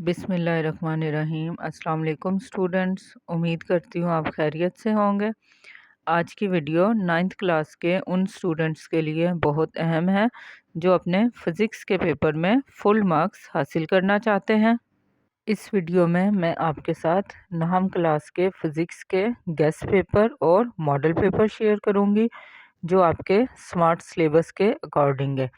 बिस्मिल्लाहिर्रहमानिर्रहीम। अस्सलाम वालेकुम स्टूडेंट्स, उम्मीद करती हूँ आप खैरियत से होंगे। आज की वीडियो 9th क्लास के उन स्टूडेंट्स के लिए बहुत अहम है जो अपने फ़िज़िक्स के पेपर में फुल मार्क्स हासिल करना चाहते हैं। इस वीडियो में मैं आपके साथ 9th क्लास के फ़िज़िक्स के गेस्ट पेपर और मॉडल पेपर शेयर करूँगी जो आपके स्मार्ट सिलेबस के अकॉर्डिंग है।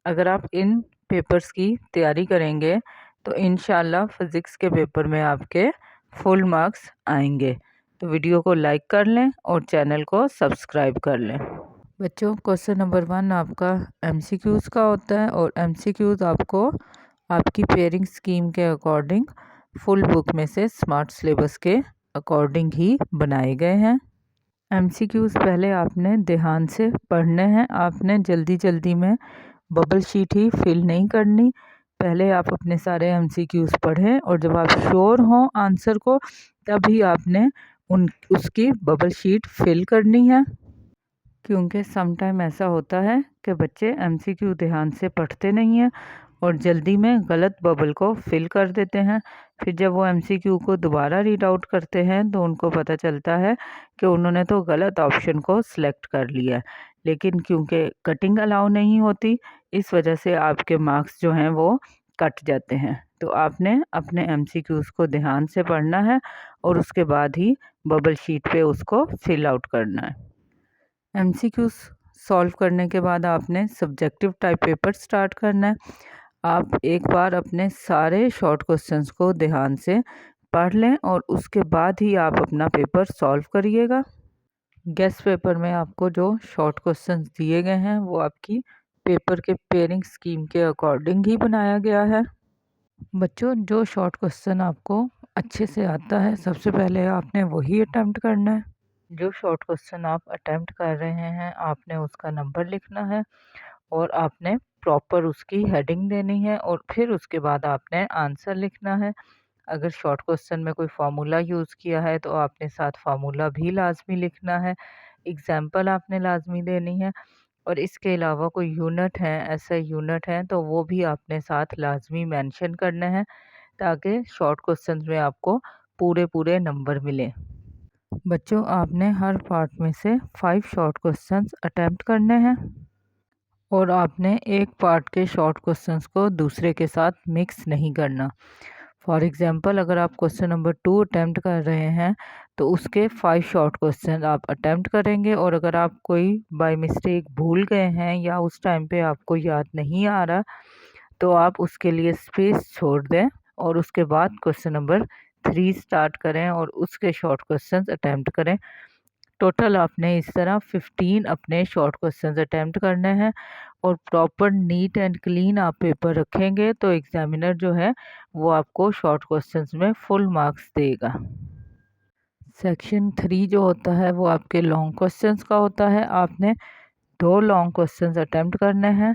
अगर आप इन पेपर्स की तैयारी करेंगे तो इंशाल्लाह फ़िज़िक्स के पेपर में आपके फुल मार्क्स आएंगे। तो वीडियो को लाइक कर लें और चैनल को सब्सक्राइब कर लें। बच्चों, क्वेश्चन नंबर 1 आपका एमसीक्यूज़ का होता है और एमसीक्यूज़ आपको आपकी पेयरिंग स्कीम के अकॉर्डिंग फुल बुक में से स्मार्ट सिलेबस के अकॉर्डिंग ही बनाए गए हैं। एमसीक्यूज़ पहले आपने ध्यान से पढ़ने हैं। आपने जल्दी जल्दी में बबल शीट ही फिल नहीं करनी। पहले आप अपने सारे एमसीक्यूज़ पढ़ें और जब आप श्योर हों आंसर को तभी आपने उसकी बबल शीट फिल करनी है। क्योंकि सम टाइम ऐसा होता है कि बच्चे एमसीक्यू ध्यान से पढ़ते नहीं हैं और जल्दी में गलत बबल को फिल कर देते हैं। फिर जब वो एमसीक्यू को दोबारा रीड आउट करते हैं तो उनको पता चलता है कि उन्होंने तो गलत ऑप्शन को सिलेक्ट कर लिया, लेकिन क्योंकि कटिंग अलाउ नहीं होती इस वजह से आपके मार्क्स जो हैं वो कट जाते हैं। तो आपने अपने एमसीक्यूज़ को ध्यान से पढ़ना है और उसके बाद ही बबल शीट पे उसको फिल आउट करना है। एमसीक्यूज़ सॉल्व करने के बाद आपने सब्जेक्टिव टाइप पेपर स्टार्ट करना है। आप एक बार अपने सारे शॉर्ट क्वेश्चंस को ध्यान से पढ़ लें और उसके बाद ही आप अपना पेपर सॉल्व करिएगा। गेस्ट पेपर में आपको जो शॉर्ट क्वेश्चंस दिए गए हैं वो आपकी पेपर के पेयरिंग स्कीम के अकॉर्डिंग ही बनाया गया है। बच्चों, जो शॉर्ट क्वेश्चन आपको अच्छे से आता है सबसे पहले आपने वही अटेम्प्ट करना है। जो शॉर्ट क्वेश्चन आप अटेम्प्ट कर रहे हैं आपने उसका नंबर लिखना है और आपने प्रॉपर उसकी हेडिंग देनी है और फिर उसके बाद आपने आंसर लिखना है। अगर शॉर्ट क्वेश्चन में कोई फार्मूला यूज़ किया है तो आपने साथ फार्मूला भी लाजमी लिखना है। एग्जाम्पल आपने लाजमी देनी है और इसके अलावा कोई यूनिट है, ऐसा यूनिट है तो वो भी आपने साथ लाजमी मेंशन करना है ताकि शॉर्ट क्वेश्चन में आपको पूरे पूरे नंबर मिले। बच्चों, आपने हर पार्ट में से 5 शॉर्ट क्वेश्चंस अटेम्प्ट करने हैं और आपने एक पार्ट के शॉर्ट क्वेश्चंस को दूसरे के साथ मिक्स नहीं करना। फॉर एग्जांपल, अगर आप क्वेश्चन नंबर 2 अटेम्प्ट कर रहे हैं तो उसके 5 शॉर्ट क्वेश्चन आप अटेम्प्ट करेंगे और अगर आप कोई बाय मिस्टेक भूल गए हैं या उस टाइम पे आपको याद नहीं आ रहा तो आप उसके लिए स्पेस छोड़ दें और उसके बाद क्वेश्चन नंबर 3 स्टार्ट करें और उसके शॉर्ट क्वेश्चंस अटेम्प्ट करें। टोटल आपने इस तरह 15 अपने शॉर्ट क्वेश्चंस अटेम्प्ट करने हैं और प्रॉपर नीट एंड क्लीन आप पेपर रखेंगे तो एग्जामिनर जो है वो आपको शॉर्ट क्वेश्चंस में फुल मार्क्स देगा। सेक्शन 3 जो होता है वो आपके लॉन्ग क्वेश्चंस का होता है। आपने 2 लॉन्ग क्वेश्चंस अटेम्प्ट करने हैं।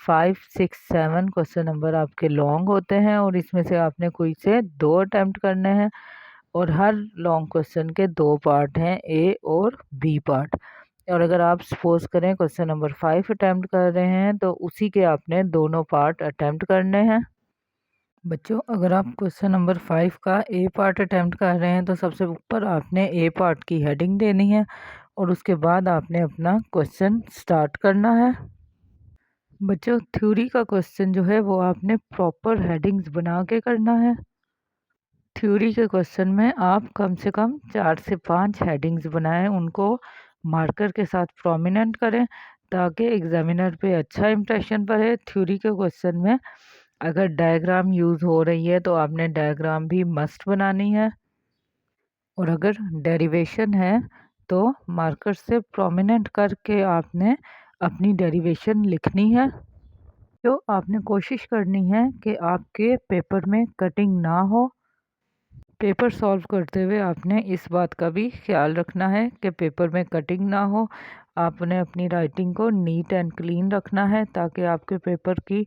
5, 6, 7 क्वेश्चन नंबर आपके लॉन्ग होते हैं और इसमें से आपने कोई से 2 अटेम्प्ट करने हैं और हर लॉन्ग क्वेश्चन के 2 पार्ट हैं, ए और बी पार्ट। और अगर आप सपोज करें क्वेश्चन नंबर 5 अटेम्प्ट कर रहे हैं तो उसी के आपने दोनों पार्ट अटेम्प्ट करने हैं। बच्चों, अगर आप क्वेश्चन नंबर 5 का ए पार्ट अटेम्प्ट कर रहे हैं तो सबसे ऊपर आपने ए पार्ट की हेडिंग देनी है और उसके बाद आपने अपना क्वेश्चन स्टार्ट करना है। बच्चों, थ्योरी का क्वेश्चन जो है वो आपने प्रॉपर हेडिंग्स बना के करना है। थ्योरी के क्वेश्चन में आप कम से कम 4 से 5 हेडिंग्स बनाएं, उनको मार्कर के साथ प्रोमिनेंट करें ताकि एग्जामिनर पे अच्छा इम्प्रेशन पड़े। थ्योरी के क्वेश्चन में अगर डायग्राम यूज़ हो रही है तो आपने डायग्राम भी मस्ट बनानी है और अगर डेरिवेशन है तो मार्कर से प्रोमिनेंट करके आपने अपनी डेरिवेशन लिखनी है। तो आपने कोशिश करनी है कि आपके पेपर में कटिंग ना हो। पेपर सॉल्व करते हुए आपने इस बात का भी ख्याल रखना है कि पेपर में कटिंग ना हो। आपने अपनी राइटिंग को नीट एंड क्लीन रखना है ताकि आपके पेपर की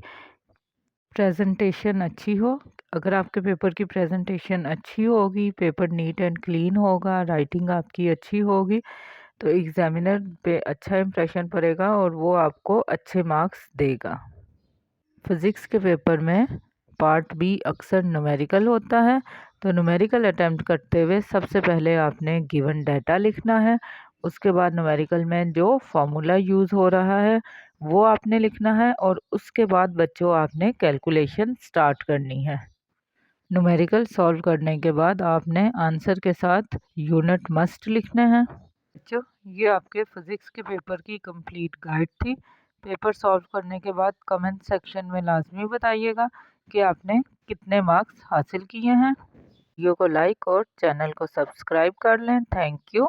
प्रेजेंटेशन अच्छी हो। अगर आपके पेपर की प्रेजेंटेशन अच्छी होगी, पेपर नीट एंड क्लीन होगा, राइटिंग आपकी अच्छी होगी तो एग्जामिनर पे अच्छा इम्प्रेशन पड़ेगा और वो आपको अच्छे मार्क्स देगा। फिज़िक्स के पेपर में पार्ट बी अक्सर न्यूमेरिकल होता है। तो न्यूमेरिकल अटेम्प्ट करते हुए सबसे पहले आपने गिवन डाटा लिखना है। उसके बाद न्यूमेरिकल में जो फॉर्मूला यूज़ हो रहा है वो आपने लिखना है, और उसके बाद बच्चों आपने कैलकुलेशन स्टार्ट करनी है। न्यूमेरिकल सॉल्व करने के बाद आपने आंसर के साथ यूनिट मस्ट लिखने हैं। बच्चों, ये आपके फिज़िक्स के पेपर की कंप्लीट गाइड थी। पेपर सॉल्व करने के बाद कमेंट सेक्शन में लाजमी बताइएगा कि आपने कितने मार्क्स हासिल किए हैं। वीडियो को लाइक और चैनल को सब्सक्राइब कर लें। Thank you.